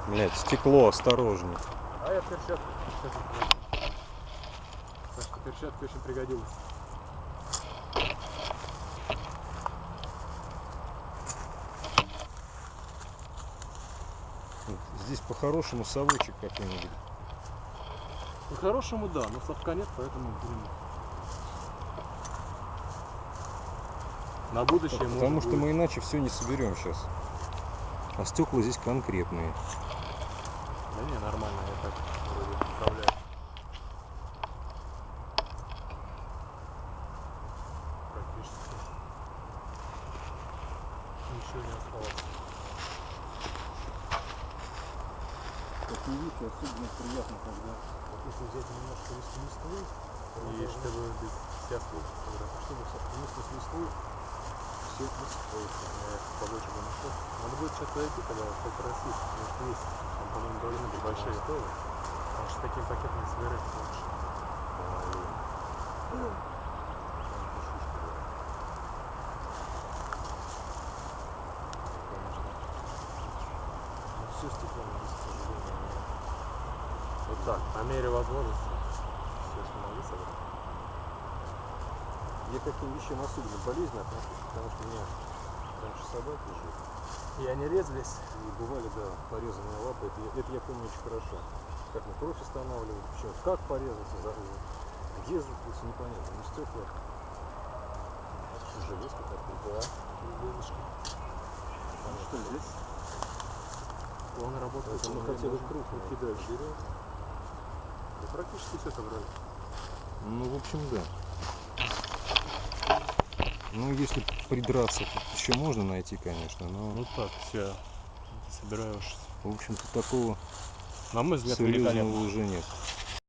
Блять, стекло, осторожней. А я перчатку. Сашка, перчатка очень пригодилась. Здесь по-хорошему совочек какой-нибудь. По-хорошему, да, но совка нет, поэтому будем на будущее может Потому что будет. мы иначе все не соберем сейчас. А стекла здесь конкретные. Да не, нормально, я так вроде управляю. Практически ничего не осталось. Такой вид особенно приятно, когда Если взять немножко листвы, и чтобы без всякого, чтобы вместе с листвой все осыпается. побольше мешков. Надо будет сейчас подойти, когда попросить, потому что есть, там, по-моему, должны быть большие столы. Потому что таким пакетом собирать лучше. Конечно. Но все стекло здесь, к сожалению, нет. Вот так, по мере возможности, все, что могу собрать. Я к таким вещам особенно болезненно отношусь, потому что у меня раньше собаки жили. И они резались. И бывали, да, порезанные лапы. Это я помню очень хорошо. Как мы кровь останавливали, причем как порезался, где запутался, непонятно. Но стекла, железка такая. Да, железышко. Ну что, здесь Он работает. это мы хотели крупно кидать. берем. Мы практически все собрали. Ну, в общем, да. Ну, если придраться, тут еще можно найти, конечно, но, Ну так, все. Собираю уж. в общем-то, такого На мой взгляд, серьезного великолепно. уже нет.